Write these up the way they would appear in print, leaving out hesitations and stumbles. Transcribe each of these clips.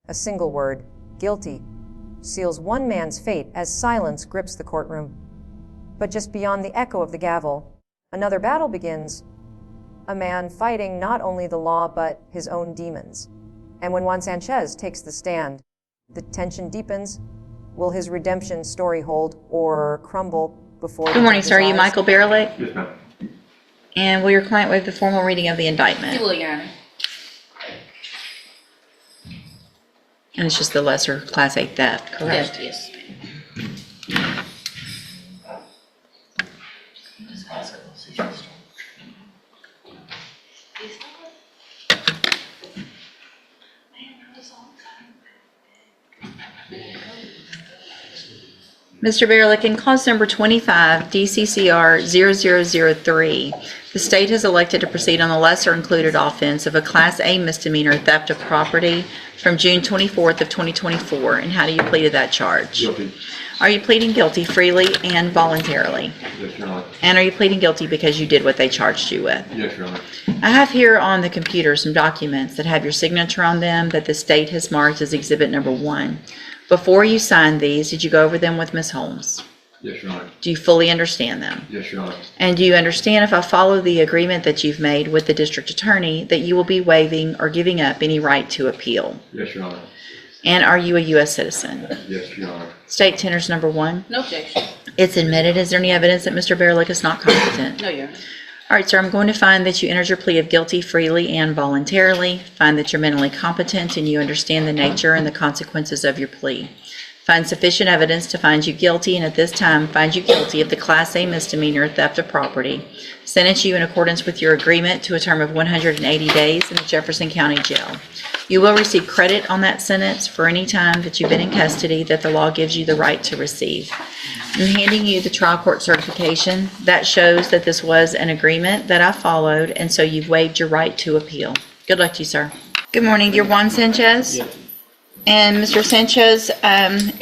A single word, guilty, seals one man's fate as silence grips the courtroom. But just beyond the echo of the gavel, another battle begins. A man fighting not only the law but his own demons. And when Juan Sanchez takes the stand, the tension deepens. Will his redemption story hold or crumble before? Good morning, sir. Are you Michael Barelick? Yes, ma'am. And will your client waive the formal reading of the indictment? You will, Your Honor. And it's just the lesser Class A theft, correct? Yes. Mr. Barelick, in clause number 25, DCCR 0003, the state has elected to proceed on the lesser included offense of a Class A misdemeanor theft of property from June 24th of 2024. And how do you plead to that charge? Guilty. Are you pleading guilty freely and voluntarily? Yes, Your Honor. And are you pleading guilty because you did what they charged you with? Yes, Your Honor. I have here on the computer some documents that have your signature on them that the state has marked as exhibit number 1. Before you signed these, did you go over them with Ms. Holmes? Yes, Your Honor. Do you fully understand them? Yes, Your Honor. And do you understand, if I follow the agreement that you've made with the district attorney, that you will be waiving or giving up any right to appeal? Yes, Your Honor. And are you a U.S. citizen? Yes, Your Honor. State tenors number 1. No objection. It's admitted. Is there any evidence that Mr. Barelick is not competent? No, Your Honor. All right, sir, I'm going to find that you entered your plea of guilty freely and voluntarily, find that you're mentally competent and you understand the nature and the consequences of your plea. Find sufficient evidence to find you guilty, and at this time find you guilty of the Class A misdemeanor theft of property. Sentence you in accordance with your agreement to a term of 180 days in the Jefferson County Jail. You will receive credit on that sentence for any time that you've been in custody that the law gives you the right to receive. I'm handing you the trial court certification. That shows that this was an agreement that I followed, and so you've waived your right to appeal. Good luck to you, sir. Good morning, dear Juan Sanchez. Yes. And Mr. Sanchez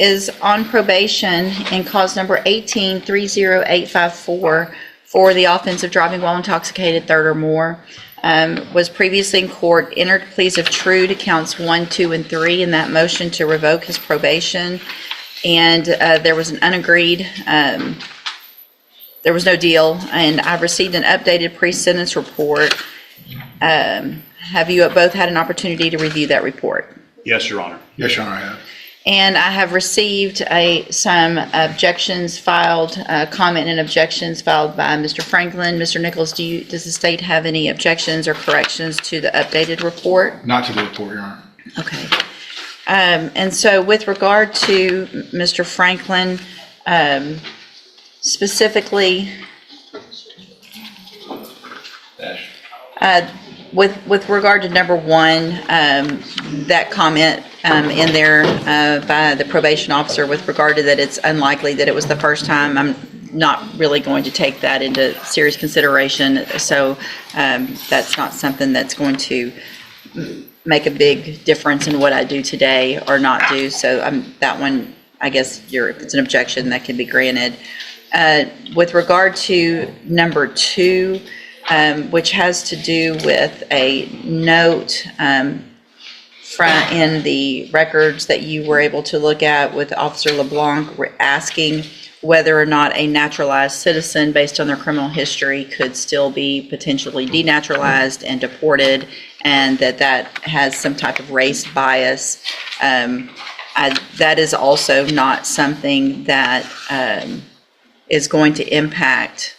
is on probation in cause number 1830854 for the offense of driving while intoxicated, third or more. Was previously in court, entered pleas of true to counts 1, 2, and 3 in that motion to revoke his probation. And there was an unagreed, there was no deal, and I've received an updated pre-sentence report. Have you both had an opportunity to review that report? Yes, Your Honor. Yes, Your Honor, I have. And I have received some objections filed, comment and objections filed by Mr. Franklin. Mr. Nichols, does the state have any objections or corrections to the updated report? Not to the report, Your Honor. Okay. And so with regard to Mr. Franklin, specifically, with regard to number 1, that comment in there by the probation officer with regard to that it's unlikely that it was the first time, I'm not really going to take that into serious consideration. So that's not something that's going to make a big difference in what I do today or not do. So that one, I guess it's an objection that can be granted. With regard to number 2, which has to do with a note in the records that you were able to look at with Officer LeBlanc asking whether or not a naturalized citizen based on their criminal history could still be potentially denaturalized and deported, and that has some type of race bias. That is also not something that is going to impact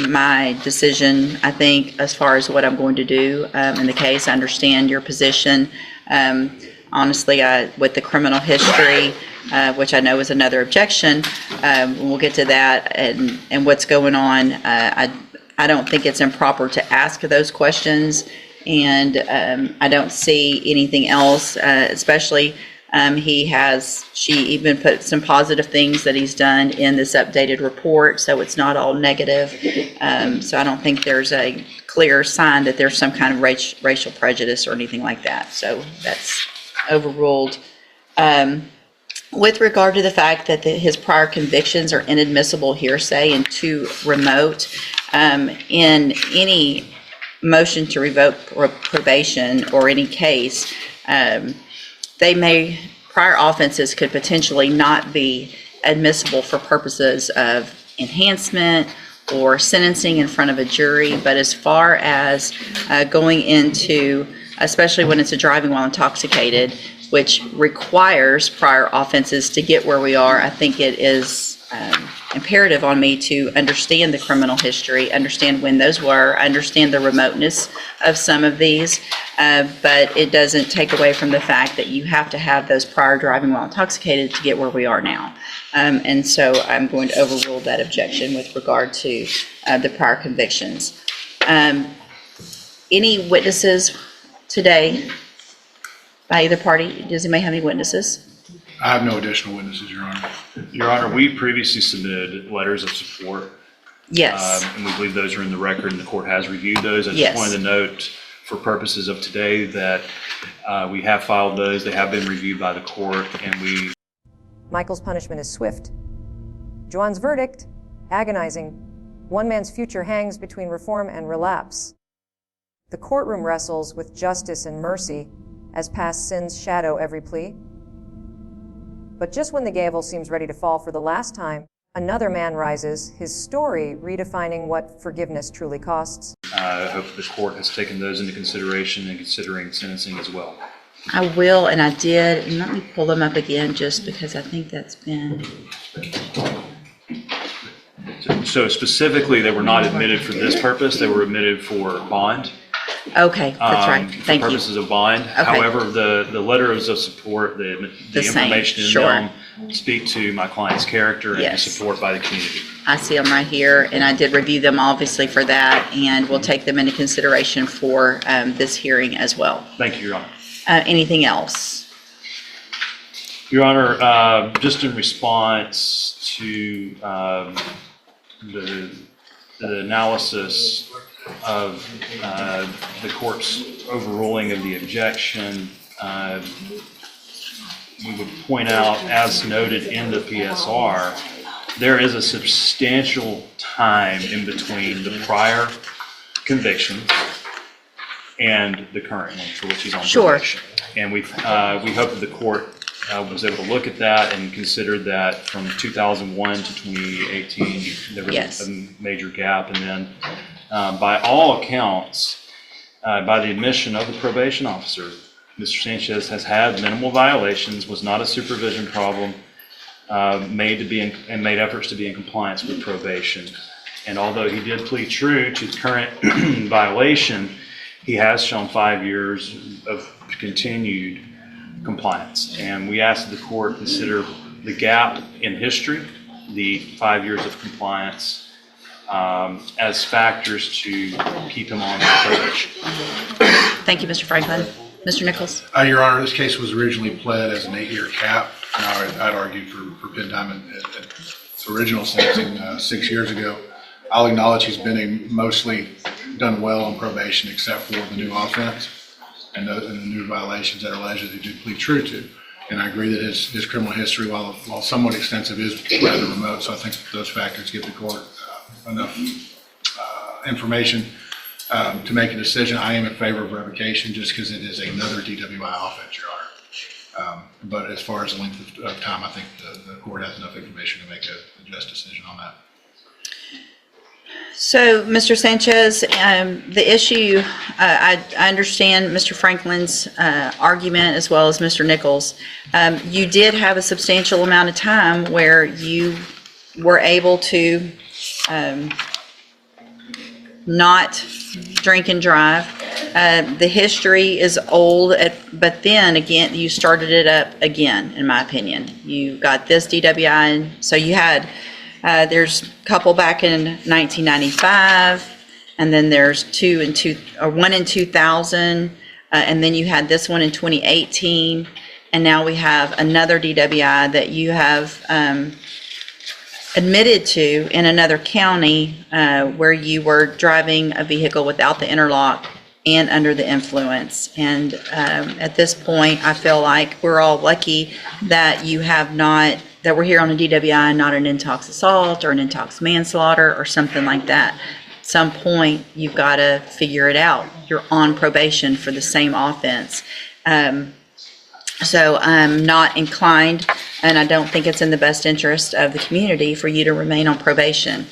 my decision, I think, as far as what I'm going to do in the case. I understand your position. Honestly, with the criminal history, which I know is another objection, we'll get to that and what's going on. I don't think it's improper to ask those questions, and I don't see anything else, especially she even put some positive things that he's done in this updated report, so it's not all negative. So I don't think there's a clear sign that there's some kind of racial prejudice or anything like that. So that's overruled. With regard to the fact that his prior convictions are inadmissible hearsay and too remote, in any motion to revoke probation or any case, prior offenses could potentially not be admissible for purposes of enhancement or sentencing in front of a jury, but as far as going into, especially when it's a driving while intoxicated, which requires prior offenses to get where we are, I think it is imperative on me to understand the criminal history, understand when those were, understand the remoteness of some of these, but it doesn't take away from the fact that you have to have those prior driving while intoxicated to get where we are now. And so I'm going to overrule that objection with regard to the prior convictions. Any witnesses today by either party? Does anybody have any witnesses? I have no additional witnesses, Your Honor. Your Honor, we previously submitted letters of support. Yes. And we believe those are in the record and the court has reviewed those. I just Yes. wanted to note for purposes of today that we have filed those. They have been reviewed by the court and we... Michael's punishment is swift. Juan's verdict, agonizing. One man's future hangs between reform and relapse. The courtroom wrestles with justice and mercy as past sins shadow every plea. But just when the gavel seems ready to fall for the last time, another man rises, his story redefining what forgiveness truly costs. I hope the court has taken those into consideration and considering sentencing as well. I will, and I did. And let me pull them up again just because I think that's been... So specifically, they were not admitted for this purpose. They were admitted for bond. Okay, that's right. Thank for you. purposes of bond. Okay. However, the letters of support, the same, information in sure. them speak to my client's character and Yes. support by the community. I see them right here, and I did review them obviously for that, and we'll take them into consideration for this hearing as well. Thank you, Your Honor. Anything else? Your Honor, just in response to the analysis of the court's overruling of the objection, we would point out, as noted in the PSR, there is a substantial time in between the prior conviction and the current one for which he's on Sure. probation. And we hope that the court was able to look at that and considered that from 2001 to 2018, there was Yes. a major gap. And then by all accounts, by the admission of the probation officer, Mr. Sanchez has had minimal violations, was not a supervision problem, made efforts to be in compliance with probation. And although he did plead true to the current violation, he has shown 5 years of continued compliance. And we ask that the court consider the gap in history, the 5 years of compliance, as factors to keep him on probation. Thank you, Mr. Franklin. Mr. Nichols? Your Honor, this case was originally pled as an 8-year cap. I'd argue for pen time at its original sentencing 6 years ago. I'll acknowledge he's been mostly done well on probation except for the new offense and the new violations that are alleged that he did plead true to. And I agree that his criminal history, while somewhat extensive, is rather remote. So I think those factors give the court enough information to make a decision. I am in favor of revocation just because it is another DWI offense, Your Honor. But as far as the length of time, I think the court has enough information to make a just decision on that. So, Mr. Sanchez, the issue, I understand Mr. Franklin's argument as well as Mr. Nichols. You did have a substantial amount of time where you were able to not drink and drive. The history is old, but then again, you started it up again, in my opinion. You got this DWI, so you had... there's a couple back in 1995, and then there's one in 2000, and then you had this one in 2018, and now we have another DWI that you have admitted to in another county where you were driving a vehicle without the interlock and under the influence. And at this point, I feel like we're all lucky that you have not, that we're here on a DWI, not an intox assault or an intox manslaughter or something like that. At some point, you've got to figure it out. You're on probation for the same offense. So I'm not inclined, and I don't think it's in the best interest of the community for you to remain on probation.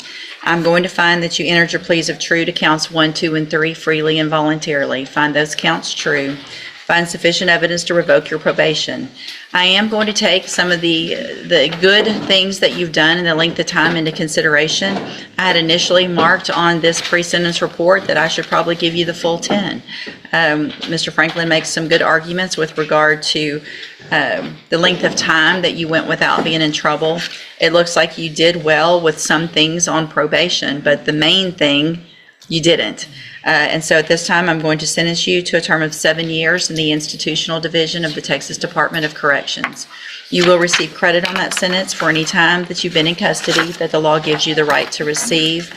I'm going to find that you entered your pleas of true to counts 1, 2, and 3 freely and voluntarily. Find those counts true. Find sufficient evidence to revoke your probation. I am going to take some of the good things that you've done in the length of time into consideration. I had initially marked on this pre-sentence report that I should probably give you the full 10. Mr. Franklin makes some good arguments with regard to the length of time that you went without being in trouble. It looks like you did well with some things on probation, but the main thing, you didn't. And so at this time, I'm going to sentence you to a term of 7 years in the institutional division of the Texas Department of Corrections. You will receive credit on that sentence for any time that you've been in custody that the law gives you the right to receive.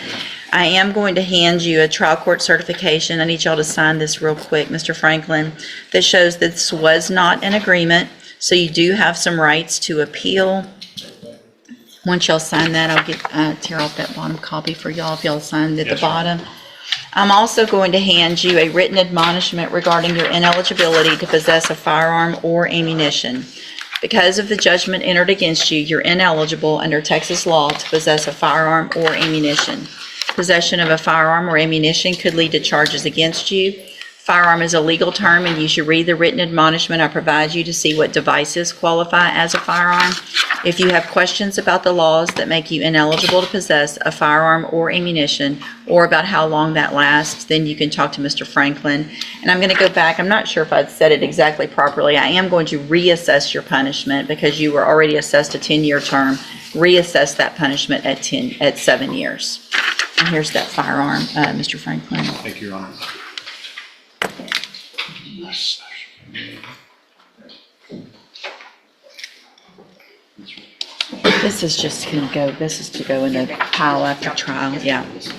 I am going to hand you a trial court certification. I need y'all to sign this real quick, Mr. Franklin, that shows that this was not an agreement, so you do have some rights to appeal. Once y'all sign that, I'll tear off that bottom copy for y'all if y'all signed at the bottom. I'm also going to hand you a written admonishment regarding your ineligibility to possess a firearm or ammunition. Because of the judgment entered against you, you're ineligible under Texas law to possess a firearm or ammunition. Possession of a firearm or ammunition could lead to charges against you. Firearm is a legal term, and you should read the written admonishment I provide you to see what devices qualify as a firearm. If you have questions about the laws that make you ineligible to possess a firearm or ammunition, or about how long that lasts, then you can talk to Mr. Franklin. And I'm going to go back. I'm not sure if I'd said it exactly properly. I am going to reassess your punishment because you were already assessed a 10-year term. Reassess that punishment at 7 years. And here's that firearm, Mr. Franklin. Thank you, Your Honor. This is just going to go, this is to go in the pile after trial, yeah. Let's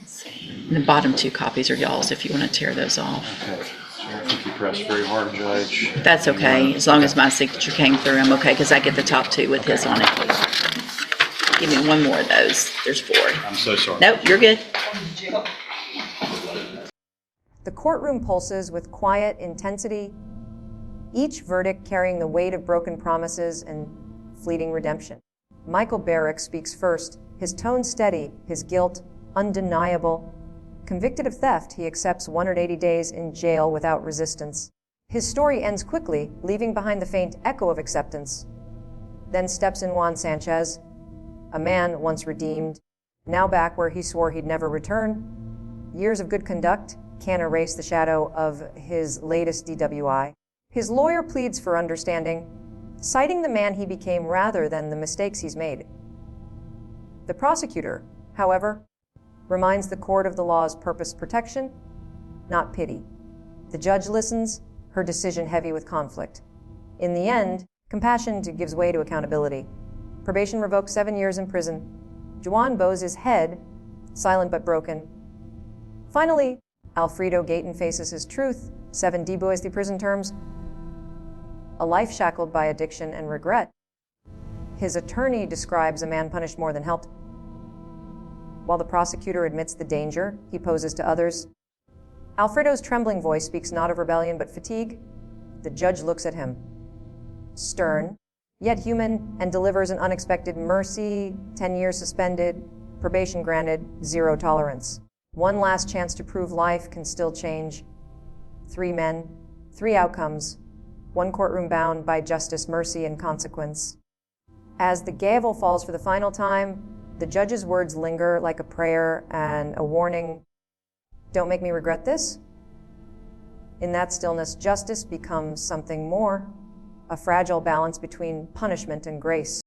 see. And the bottom 2 copies are y'all's if you want to tear those off. Okay. I think you pressed very hard, Judge. That's okay, as long as my signature came through, I'm okay, because I get the top 2 with his on it. Give me one more of those. There's 4. I'm so sorry. Nope, you're good. The courtroom pulses with quiet intensity, each verdict carrying the weight of broken promises and fleeting redemption. Michael Barrick speaks first, his tone steady, his guilt undeniable. Convicted of theft, he accepts 180 days in jail without resistance. His story ends quickly, leaving behind the faint echo of acceptance. Then steps in Juan Sanchez, a man once redeemed, now back where he swore he'd never return. Years of good conduct can't erase the shadow of his latest DWI. His lawyer pleads for understanding, citing the man he became rather than the mistakes he's made. The prosecutor, however, reminds the court of the law's purpose: protection, not pity. The judge listens, her decision heavy with conflict. In the end, compassion gives way to accountability. Probation revoked 7 years in prison. Juan bows his head, silent but broken. Finally, Alfredo Gayton faces his truth, 7 DWI the prison terms, a life shackled by addiction and regret. His attorney describes a man punished more than helped, while the prosecutor admits the danger he poses to others. Alfredo's trembling voice speaks not of rebellion but fatigue. The judge looks at him, stern, yet human, and delivers an unexpected mercy: 10 years suspended, probation granted, 0 tolerance. One last chance to prove life can still change. 3 men, 3 outcomes, 1 courtroom bound by justice, mercy, and consequence. As the gavel falls for the final time, the judge's words linger like a prayer and a warning. Don't make me regret this. In that stillness, justice becomes something more, a fragile balance between punishment and grace.